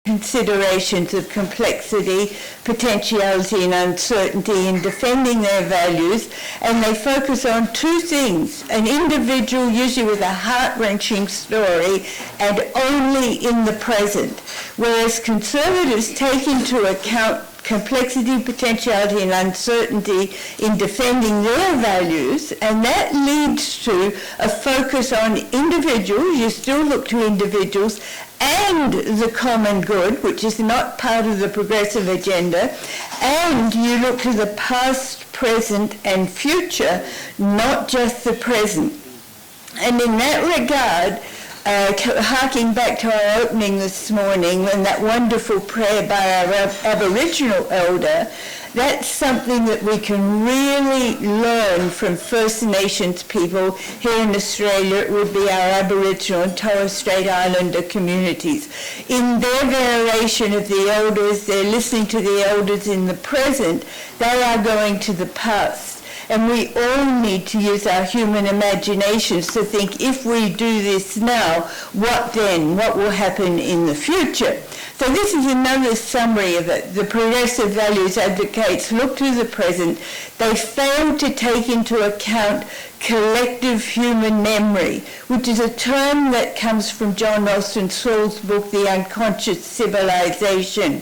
considerations of complexity, potentiality and uncertainty in defending their values, and they focus on two things: an individual, usually with a heart-wrenching story, and only in the present, whereas conservatives take into account complexity, potentiality and uncertainty in defending their values, and that leads to a focus on individuals. You still look to individuals and the common good, which is not part of the progressive agenda, and you look to the past, present and future, not just the present. And in that regard, harking back to our opening this morning and that wonderful prayer by our Aboriginal elder, that's something that we can really learn from First Nations people. Here in Australia, it would be our Aboriginal and Torres Strait Islander communities. In their veneration of the elders, they're listening to the elders in the present, they are going to the past. And we all need to use our human imaginations to think, if we do this now, what then? What will happen in the future? So this is another summary of it. The progressive values advocates look to the present. They fail to take into account collective human memory, which is a term that comes from John Ralston Saul's book, The Unconscious Civilization.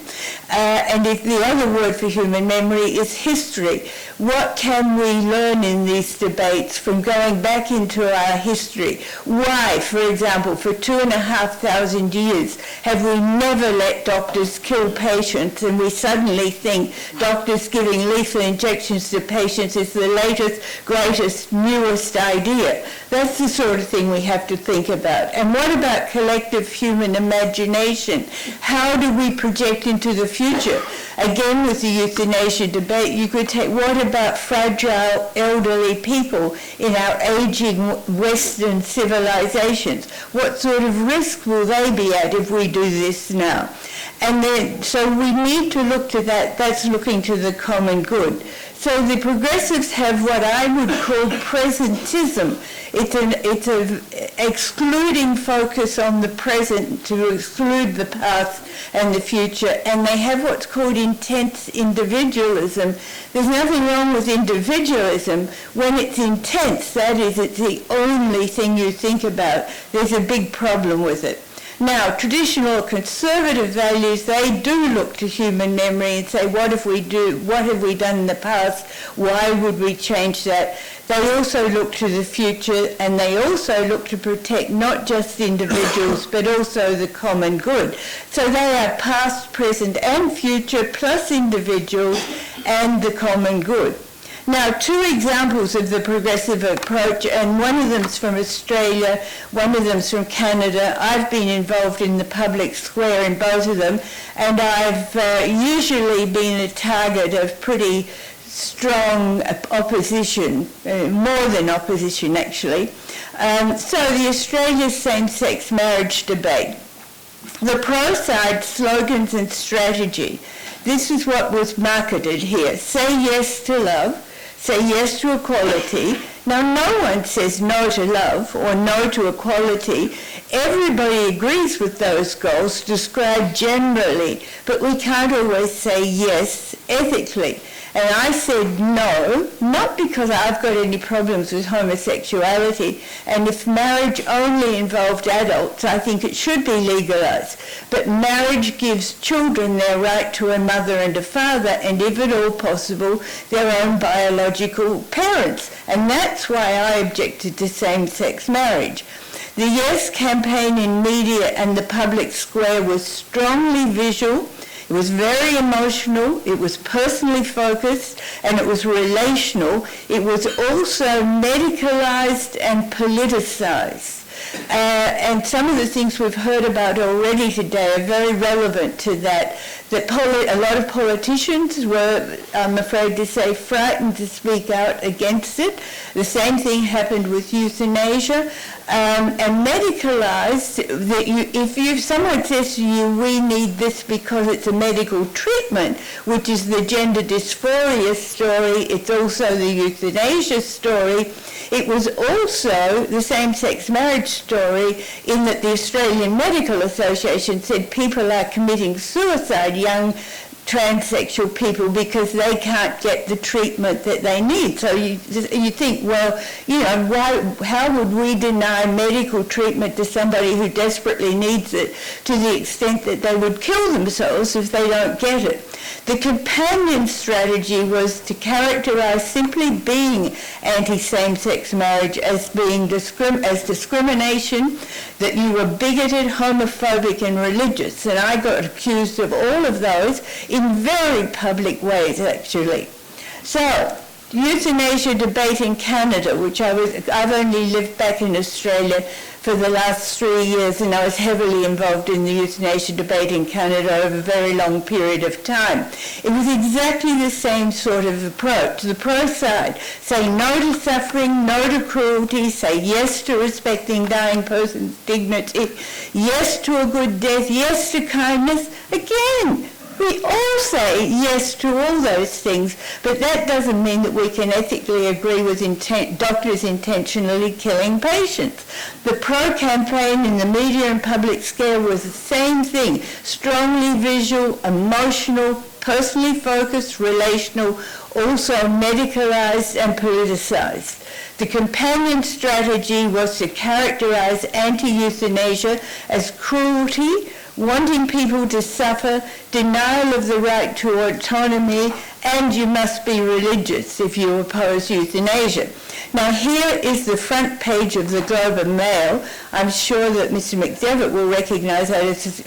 And the other word for human memory is history. What can we learn in these debates from going back into our history? Why, for example, for 2,500 years have we never let doctors kill patients, and we suddenly think doctors giving lethal injections to patients is the latest, greatest, newest idea? That's the sort of thing we have to think about. And what about collective human imagination? How do we project into the future? Again, with the euthanasia debate, you could take, what about fragile elderly people in our aging Western civilizations? What sort of risk will they be at if we do this now? And then, so we need to look to that. That's looking to the common good. So the progressives have what I would call presentism. It's an excluding focus on the present to exclude the past and the future, and they have what's called intense individualism. There's nothing wrong with individualism when it's intense, that is, it's the only thing you think about. There's a big problem with it. Now, traditional conservative values, they do look to human memory and say, what have we done in the past? Why would we change that? They also look to the future, and they also look to protect not just individuals, but also the common good. So they are past, present, and future, plus individuals and the common good. Now, two examples of the progressive approach, and one of them's from Australia, one of them's from Canada. I've been involved in the public square in both of them, and I've usually been a target of pretty strong opposition, more than opposition actually. So the Australia same-sex marriage debate. The pro-side slogans and strategy. This is what was marketed here. Say yes to love. Say yes to equality. Now, no one says no to love or no to equality. Everybody agrees with those goals described generally, but we can't always say yes ethically. And I said no, not because I've got any problems with homosexuality, and if marriage only involved adults, I think it should be legalized. But marriage gives children their right to a mother and a father, and if at all possible, their own biological parents. And that's why I objected to same-sex marriage. The Yes campaign in media and the public square was strongly visual. It was very emotional, it was personally focused, and it was relational. It was also medicalized and politicized. And some of the things we've heard about already today are very relevant to that. that a lot of politicians were, I'm afraid to say, frightened to speak out against it. The same thing happened with euthanasia, and medicalised. If someone says to you, we need this because it's a medical treatment, which is the gender dysphoria story, it's also the euthanasia story. It was also the same-sex marriage story, in that the Australian Medical Association said people are committing suicide, young transsexual people, because they can't get the treatment that they need. So you think, well, how would we deny medical treatment to somebody who desperately needs it, to the extent that they would kill themselves if they don't get it? The companion strategy was to characterise simply being anti-same-sex marriage as being discrimination, that you were bigoted, homophobic and religious. And I got accused of all of those in very public ways, actually. So, euthanasia debate in Canada, which I've only lived back in Australia for the last 3 years, and I was heavily involved in the euthanasia debate in Canada over a very long period of time. It was exactly the same sort of approach. The pro side, say no to suffering, no to cruelty, say yes to respecting dying person's dignity, yes to a good death, yes to kindness. Again, we all say yes to all those things, but that doesn't mean that we can ethically agree with doctors intentionally killing patients. The pro-campaign in the media and public scale was the same thing: strongly visual, emotional, personally focused, relational, also medicalised and politicised. The companion strategy was to characterise anti-euthanasia as cruelty, wanting people to suffer, denial of the right to autonomy, and you must be religious if you oppose euthanasia. Now here is the front page of the Globe and Mail. I'm sure that Mr. McDevitt will recognise that it's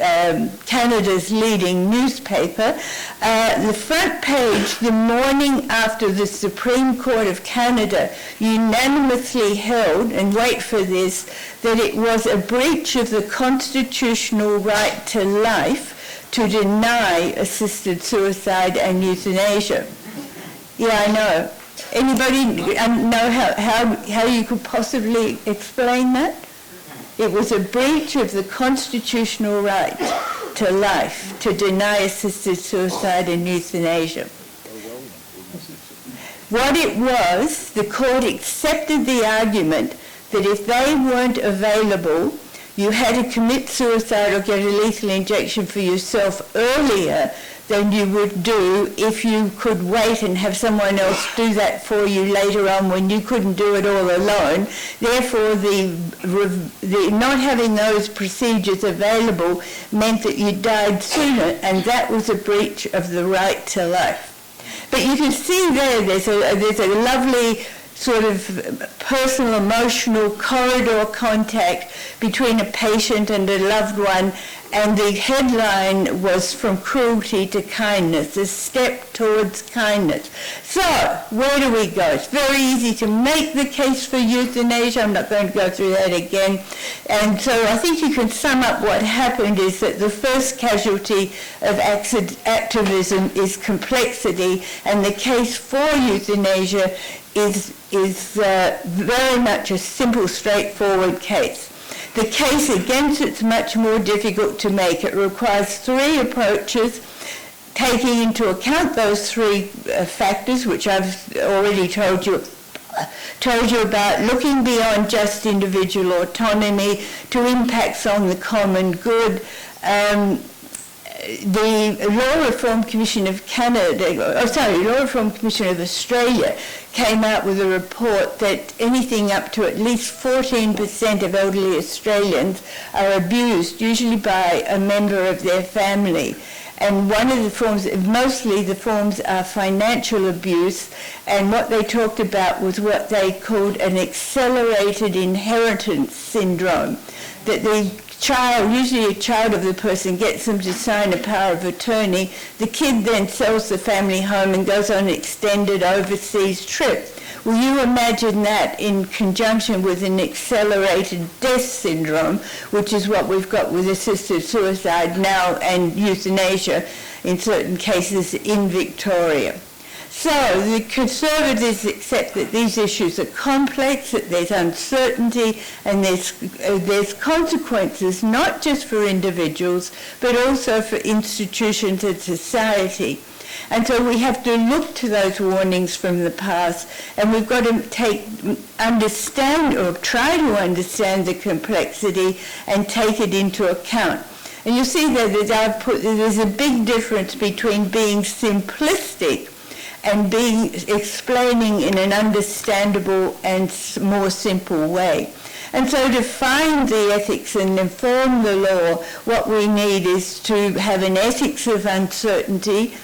Canada's leading newspaper. The front page, the morning after the Supreme Court of Canada unanimously held, and wait for this, that it was a breach of the constitutional right to life to deny assisted suicide and euthanasia. Yeah, I know. Anybody know how you could possibly explain that? It was a breach of the constitutional right to life to deny assisted suicide and euthanasia. What it was, the court accepted the argument that if they weren't available, you had to commit suicide or get a lethal injection for yourself earlier than you would do if you could wait and have someone else do that for you later on when you couldn't do it all alone. Therefore, the not having those procedures available meant that you died sooner, and that was a breach of the right to life. But you can see there's a lovely sort of personal, emotional corridor contact between a patient and a loved one, and the headline was "From Cruelty to Kindness," a step towards kindness. So, where do we go? It's very easy to make the case for euthanasia. I'm not going to go through that again. And so I think you can sum up what happened is that the first casualty of activism is complexity, and the case for euthanasia is very much a simple, straightforward case. The case against it's much more difficult to make. It requires three approaches, taking into account those three factors, which I've already told you about, looking beyond just individual autonomy to impacts on the common good. The Law Reform Commission of Law Reform Commission of Australia came out with a report that anything up to at least 14% of elderly Australians are abused, usually by a member of their family. And one of the forms, mostly the forms are financial abuse, and what they talked about was what they called an accelerated inheritance syndrome, that the child, usually a child of the person, gets them to sign a power of attorney. The kid then sells the family home and goes on an extended overseas trip. Well, you imagine that in conjunction with an accelerated death syndrome, which is what we've got with assisted suicide now and euthanasia in certain cases in Victoria. So the Conservatives accept that these issues are complex, that there's uncertainty, and there's consequences not just for individuals, but also for institutions and society. And so we have to look to those warnings from the past, and we've got to understand or try to understand the complexity and take it into account. And you see that there's a big difference between being simplistic and explaining in an understandable and more simple way. And so to find the ethics and inform the law, what we need is to have an ethics of uncertainty.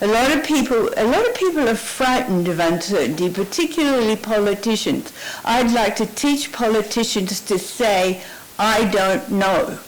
A lot of people are frightened of uncertainty, particularly politicians. I'd like to teach politicians to say, "I don't know."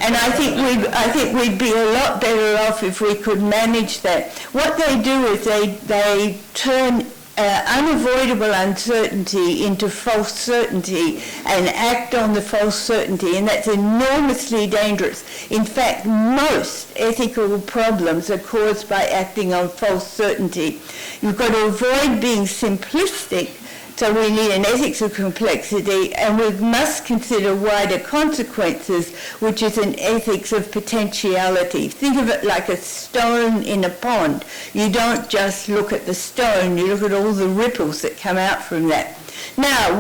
And I think we'd be a lot better off if we could manage that. What they do is they turn unavoidable uncertainty into false certainty and act on the false certainty, and that's enormously dangerous. In fact, most ethical problems are caused by acting on false certainty. You've got to avoid being simplistic. So we need an ethics of complexity, and we must consider wider consequences, which is an ethics of potentiality. Think of it like a stone in a pond. You don't just look at the stone, you look at all the ripples that come out from that. Now,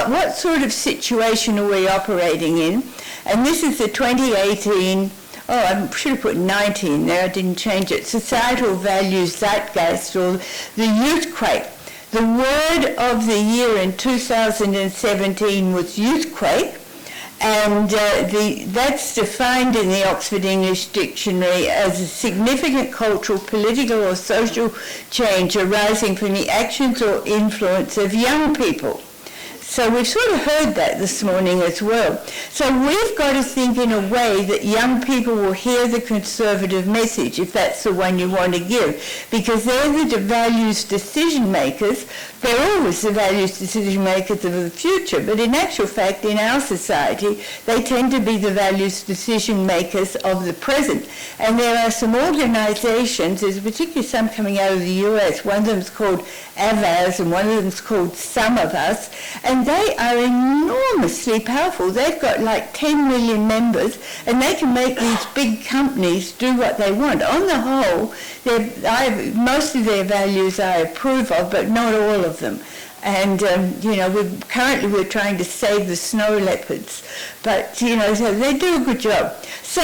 what sort of situation are we operating in? And this is the 2018, I should have put 19 there, I didn't change it, Societal Values Zeitgeist, or the Youthquake. The word of the year in 2017 was youthquake, and that's defined in the Oxford English Dictionary as a significant cultural, political or social change arising from the actions or influence of young people. So we've sort of heard that this morning as well. So we've got to think in a way that young people will hear the Conservative message, if that's the one you want to give, because they're the values decision makers. They're always the values decision makers of the future, but in actual fact, in our society, they tend to be the values decision makers of the present. And there are some organizations, there's particularly some coming out of the US, one of them is called AVAS and one of them is called Some of Us, and they are enormously powerful. They've got like 10 million members, and they can make these big companies do what they want. On the whole, most of their values I approve of, but not all of them. And, we're trying to save the snow leopards. But, so they do a good job. So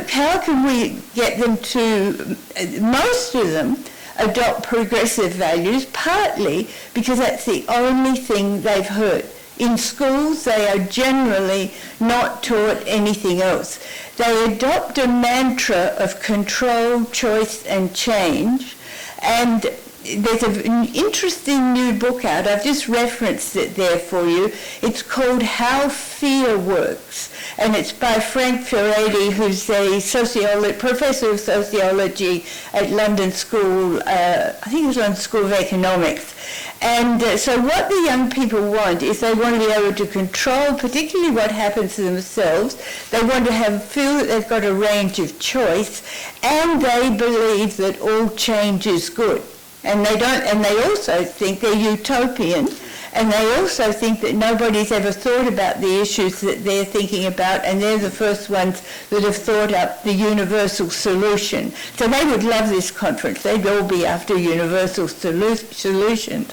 how can we get them to, most of them, adopt progressive values, partly because that's the only thing they've heard. In schools, they are generally not taught anything else. They adopt a mantra of control, choice, and change. And there's an interesting new book out. I've just referenced it there for you. It's called How Fear Works. And it's by Frank Furedi, who's a professor of sociology at London School, I think it was London School of Economics. And so what the young people want is they want to be able to control particularly what happens to themselves. They want to feel that they've got a range of choice, and they believe that all change is good. And they also think they're utopian, and they also think that nobody's ever thought about the issues that they're thinking about, and they're the first ones that have thought up the universal solution. So they would love this conference. They'd all be after universal solutions.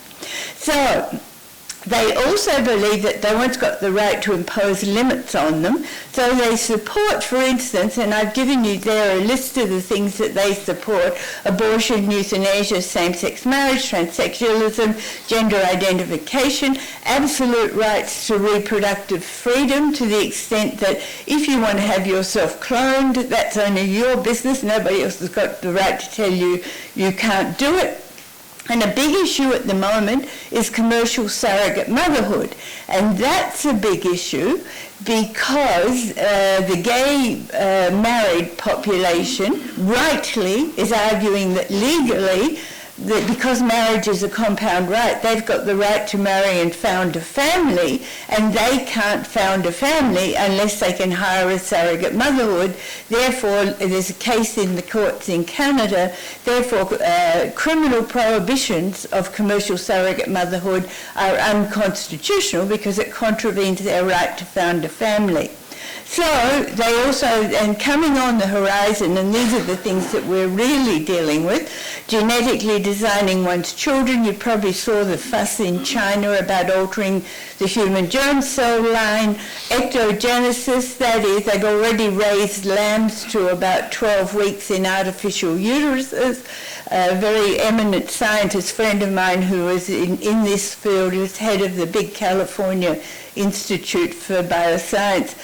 So they also believe that no one's got the right to impose limits on them. So they support, for instance, and I've given you there a list of the things that they support: abortion, euthanasia, same-sex marriage, transsexualism, gender identification, absolute rights to reproductive freedom to the extent that if you want to have yourself cloned, that's only your business. Nobody else has got the right to tell you you can't do it. And a big issue at the moment is commercial surrogate motherhood. And that's a big issue because the gay married population rightly is arguing that legally that because marriage is a compound right, they've got the right to marry and found a family, and they can't found a family unless they can hire a surrogate motherhood. Therefore, there's a case in the courts in Canada, therefore criminal prohibitions of commercial surrogate motherhood are unconstitutional because it contravenes their right to found a family. So they also, and coming on the horizon, and these are the things that we're really dealing with, genetically designing one's children. You probably saw the fuss in China about altering the human germ cell line. Ectogenesis, that is, they've already raised lambs to about 12 weeks in artificial uteruses. A very eminent scientist friend of mine who was in this field, was head of the big California Institute for Bioscience.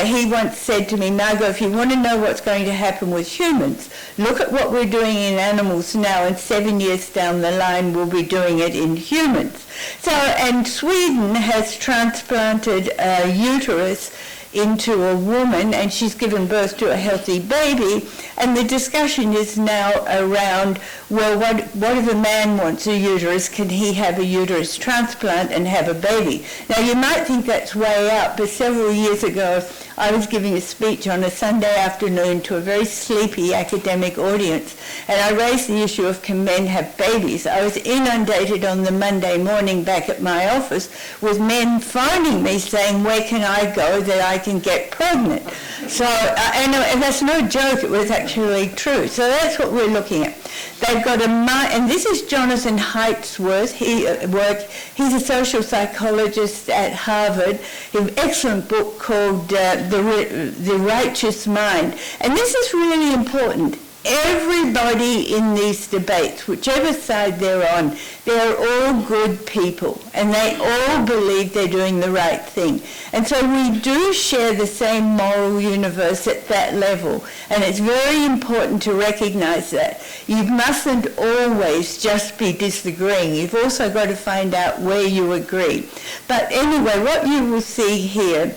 He once said to me, Margot, if you want to know what's going to happen with humans, look at what we're doing in animals now, and 7 years down the line we'll be doing it in humans. So, and Sweden has transplanted a uterus into a woman, and she's given birth to a healthy baby, and the discussion is now around, well, what if a man wants a uterus? Can he have a uterus transplant and have a baby? Now, you might think that's way out, but several years ago I was giving a speech on a Sunday afternoon to a very sleepy academic audience, and I raised the issue of can men have babies. I was inundated on the Monday morning back at my office with men phoning me saying, where can I go that I can get pregnant? So, and that's no joke, it was actually true. So that's what we're looking at. They've got and this is Jonathan Haidt's work. He's a social psychologist at Harvard. He has an excellent book called The Righteous Mind. And this is really important. Everybody in these debates, whichever side they're on, they're all good people, and they all believe they're doing the right thing. And so we do share the same moral universe at that level, and it's very important to recognize that. You mustn't always just be disagreeing. You've also got to find out where you agree. But anyway, what you will see here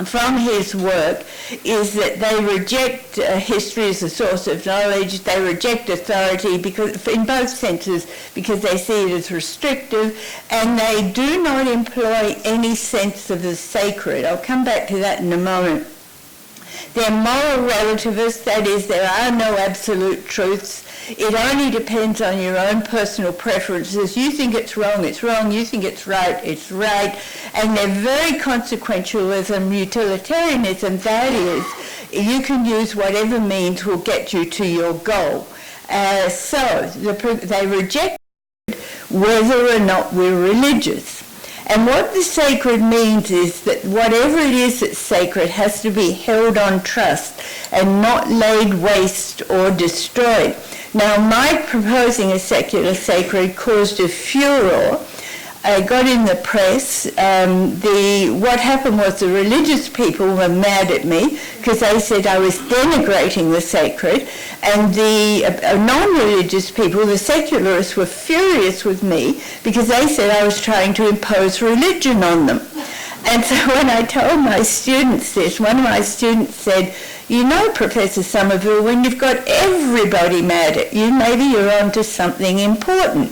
from his work is that they reject history as a source of knowledge. They reject authority because, in both senses, because they see it as restrictive, and they do not employ any sense of the sacred. I'll come back to that in a moment. They're moral relativists, that is, there are no absolute truths. It only depends on your own personal preferences. You think it's wrong, you think it's right. And they're very consequentialism, utilitarianism, that is, you can use whatever means will get you to your goal. They reject whether or not we're religious. And what the sacred means is that whatever it is that's sacred has to be held on trust and not laid waste or destroyed. Now, my proposing a secular sacred caused a furor. I got in the press. What happened was the religious people were mad at me because they said I was denigrating the sacred, and the non-religious people, the secularists, were furious with me because they said I was trying to impose religion on them. And so when I told my students this, one of my students said, you know, Professor Somerville, when you've got everybody mad at you, maybe you're onto something important.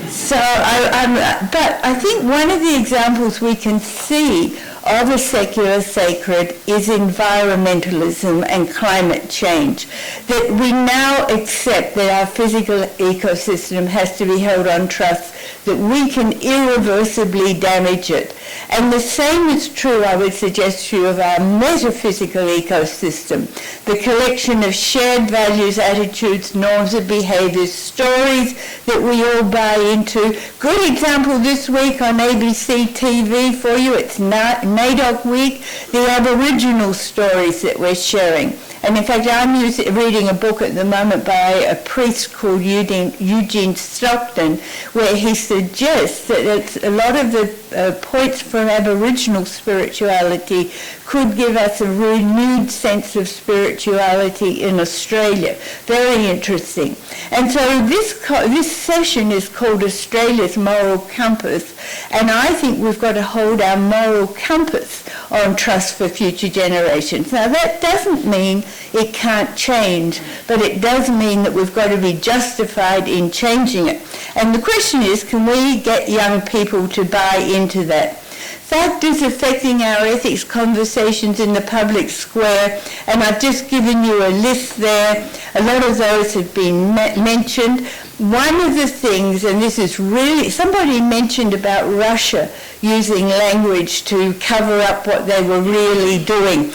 So, but I think one of the examples we can see of a secular sacred is environmentalism and climate change. That we now accept that our physical ecosystem has to be held on trust, that we can irreversibly damage it. And the same is true, I would suggest to you, of our metaphysical ecosystem, the collection of shared values, attitudes, norms of behaviors, stories that we all buy into. Good example this week on ABC TV for you, it's NAIDOC Week, the Aboriginal stories that we're sharing. And in fact, I'm reading a book at the moment by a priest called Eugene Stockton, where he suggests that a lot of the points from Aboriginal spirituality could give us a renewed sense of spirituality in Australia. Very interesting. And so this session is called Australia's Moral Compass, and I think we've got to hold our moral compass on trust for future generations. Now, that doesn't mean it can't change, but it does mean that we've got to be justified in changing it. And the question is, can we get young people to buy into that? Factors affecting our ethics conversations in the public square, and I've just given you a list there. A lot of those have been mentioned. One of the things, and this is really, somebody mentioned about Russia using language to cover up what they were really doing.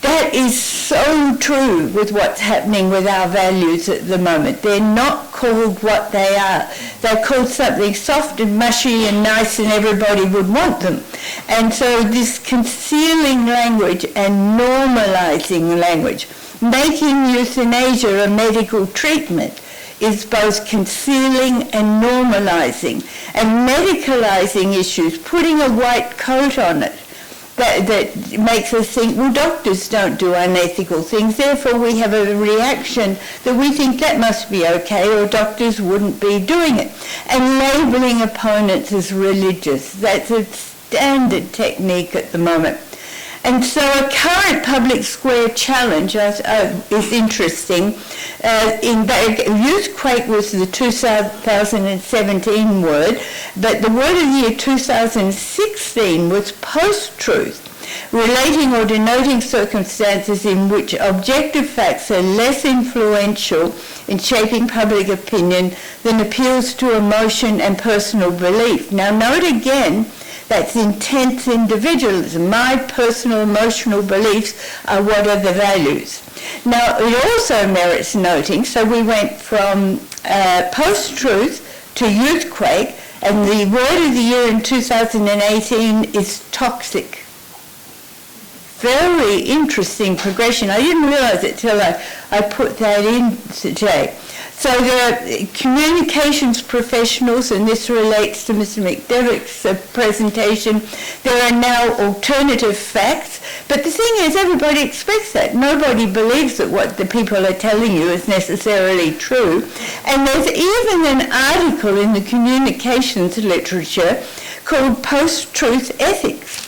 That is so true with what's happening with our values at the moment. They're not called what they are. They're called something soft and mushy and nice, and everybody would want them. And so this concealing language and normalizing language, making euthanasia a medical treatment, is both concealing and normalizing and medicalizing issues, putting a white coat on it. That makes us think, well, doctors don't do unethical things, therefore we have a reaction that we think that must be okay, or doctors wouldn't be doing it. And labeling opponents as religious, that's a standard technique at the moment. And so a current public square challenge is interesting. Youthquake was the 2017 word, but the word of the year 2016 was post-truth, relating or denoting circumstances in which objective facts are less influential in shaping public opinion than appeals to emotion and personal belief. Now note again, that's intense individualism. My personal emotional beliefs are what are the values. Now, it also merits noting, so we went from post-truth to youthquake, and the word of the year in 2018 is toxic. Very interesting progression. I didn't realize it till I put that in today. So there are communications professionals, and this relates to Mr. McDevick's presentation. There are now alternative facts, but the thing is, everybody expects that. Nobody believes that what the people are telling you is necessarily true. And there's even an article in the communications literature called Post-Truth Ethics,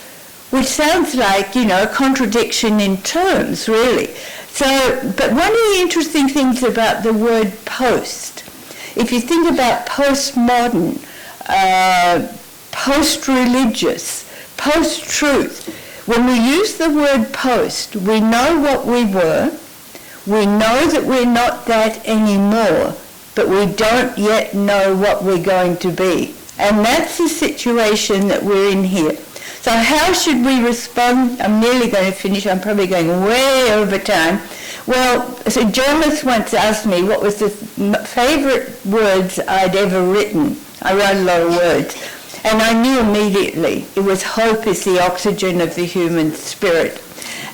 which sounds like, a contradiction in terms, really. So, but one of the interesting things about the word post, if you think about postmodern, post-religious, post-truth, when we use the word post, we know what we were, we know that we're not that anymore, but we don't yet know what we're going to be. And that's the situation that we're in here. So how should we respond? I'm nearly going to finish. I'm probably going way over time. Well, so a journalist once asked me what was the favorite words I'd ever written. I wrote a lot of words. And I knew immediately it was hope is the oxygen of the human spirit.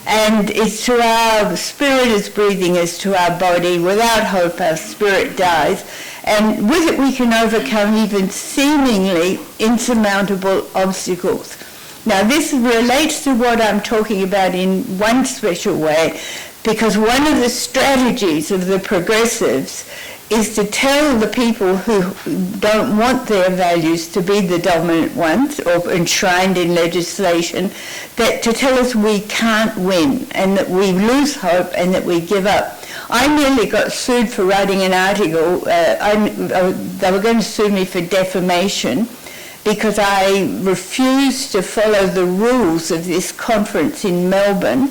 And it's to our spirit as breathing as to our body. Without hope, our spirit dies. And with it, we can overcome even seemingly insurmountable obstacles. Now, this relates to what I'm talking about in one special way, because one of the strategies of the progressives is to tell the people who don't want their values to be the dominant ones or enshrined in legislation, that to tell us we can't win and that we lose hope and that we give up. I nearly got sued for writing an article. They were going to sue me for defamation because I refused to follow the rules of this conference in Melbourne,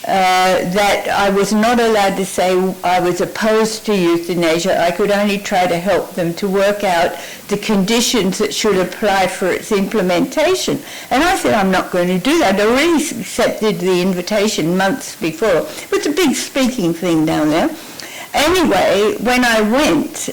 that I was not allowed to say I was opposed to euthanasia. I could only try to help them to work out the conditions that should apply for its implementation. And I said, I'm not going to do that. I already accepted the invitation months before. It was a big speaking thing down there. Anyway, when I went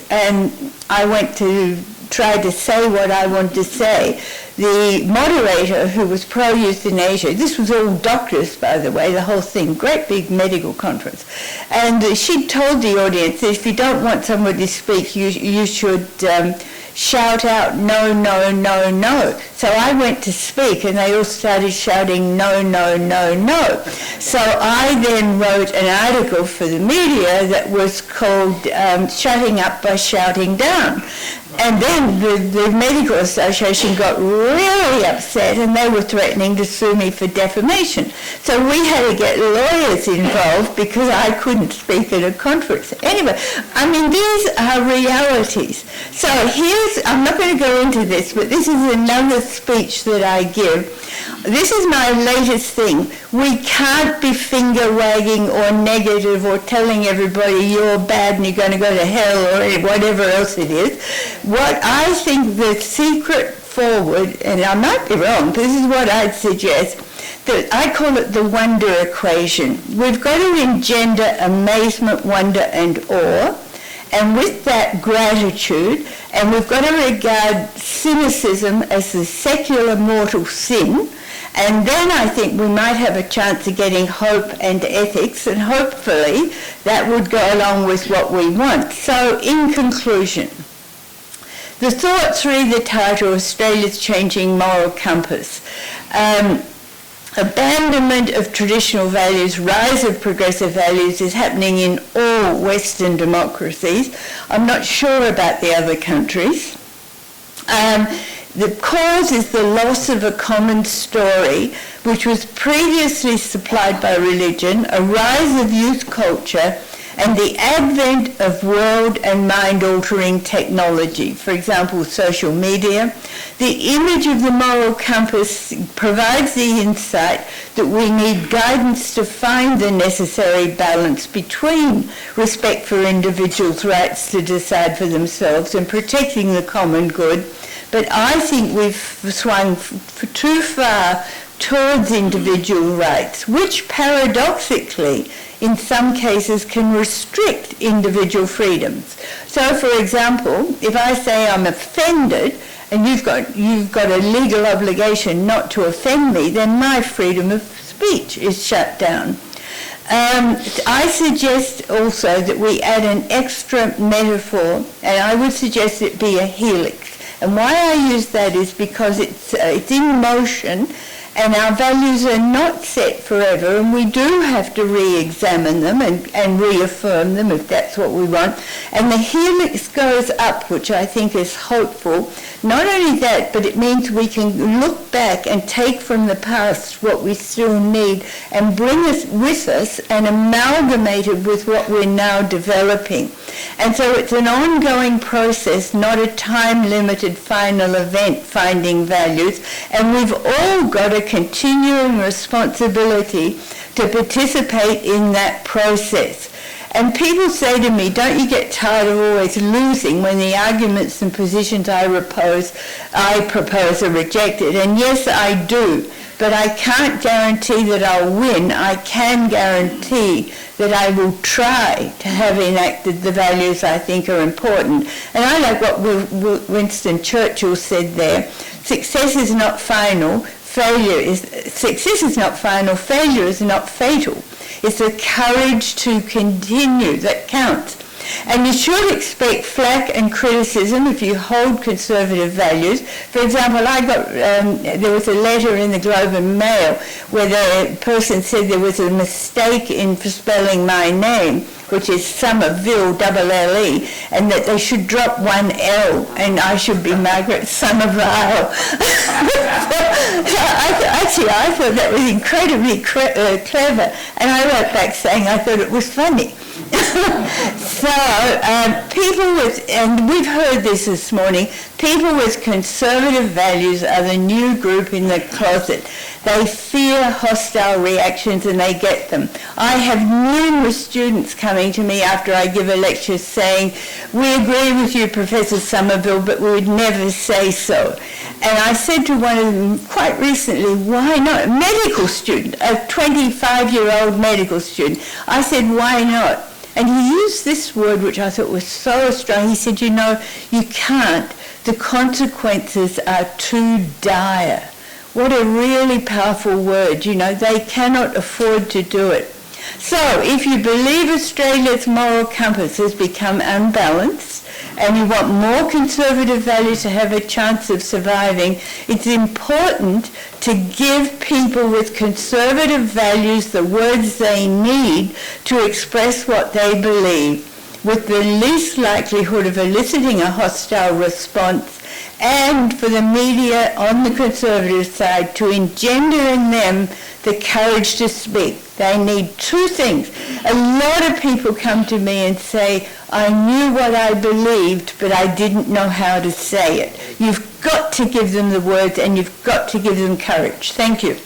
to try to say what I wanted to say, the moderator, who was pro-euthanasia, this was all doctors, by the way, the whole thing, great big medical conference, and she told the audience that if you don't want somebody to speak, you should shout out, no, no, no, no. So I went to speak, and they all started shouting, no, no, no, no. So I then wrote an article for the media that was called Shutting Up by Shouting Down. And then the Medical Association got really upset and they were threatening to sue me for defamation. So we had to get lawyers involved because I couldn't speak at a conference. Anyway, I mean, these are realities. So I'm not going to go into this, but this is another speech that I give. This is my latest thing. We can't be finger wagging or negative or telling everybody you're bad and you're going to go to hell or whatever else it is. What I think the secret forward, and I might be wrong, but this is what I'd suggest, that I call it the wonder equation. We've got to engender amazement, wonder and awe, and with that gratitude, and we've got to regard cynicism as the secular mortal sin, and then I think we might have a chance of getting hope and ethics, and hopefully that would go along with what we want. So in conclusion, the thoughts read the title, Australia's Changing Moral Compass. Abandonment of traditional values, rise of progressive values is happening in all Western democracies. I'm not sure about the other countries. The cause is the loss of a common story, which was previously supplied by religion, a rise of youth culture, and the advent of world and mind-altering technology, for example, social media. The image of the moral compass provides the insight that we need guidance to find the necessary balance between respect for individuals' rights to decide for themselves and protecting the common good. But I think we've swung too far towards individual rights, which paradoxically, in some cases, can restrict individual freedoms. So, for example, if I say I'm offended, and you've got a legal obligation not to offend me, then my freedom of speech is shut down. I suggest also that we add an extra metaphor, and I would suggest it be a helix. And why I use that is because it's in motion, and our values are not set forever, and we do have to re-examine them and reaffirm them if that's what we want. And the helix goes up, which I think is hopeful. Not only that, but it means we can look back and take from the past what we still need and bring it with us and amalgamate it with what we're now developing. And so it's an ongoing process, not a time-limited final event, finding values. And we've all got a continuing responsibility to participate in that process. And people say to me, don't you get tired of always losing when the arguments and positions I propose are rejected? And yes, I do. But I can't guarantee that I'll win. I can guarantee that I will try to have enacted the values I think are important. And I like what Winston Churchill said there. Success is not final. Success is not final. Failure is not fatal. It's the courage to continue that counts. And you should expect flack and criticism if you hold conservative values. For example, there was a letter in the Globe and Mail where the person said there was a mistake in spelling my name, which is Somerville, double-L-E, and that they should drop one L and I should be Margaret Somerville. Actually, I thought that was incredibly clever, and I wrote back saying I thought it was funny. So people with, and we've heard this morning, people with conservative values are the new group in the closet. They fear hostile reactions and they get them. I have numerous students coming to me after I give a lecture saying, we agree with you, Professor Somerville, but we would never say so. And I said to one of them quite recently, why not? A medical student, a 25-year-old medical student. I said, why not? And he used this word, which I thought was so strong. He said, you can't. The consequences are too dire. What a really powerful word. They cannot afford to do it. So if you believe Australia's moral compass has become unbalanced and you want more conservative values to have a chance of surviving, it's important to give people with conservative values the words they need to express what they believe. with the least likelihood of eliciting a hostile response, and for the media on the Conservative side to engender in them the courage to speak. They need two things. A lot of people come to me and say, I knew what I believed, but I didn't know how to say it. You've got to give them the words, and you've got to give them courage. Thank you.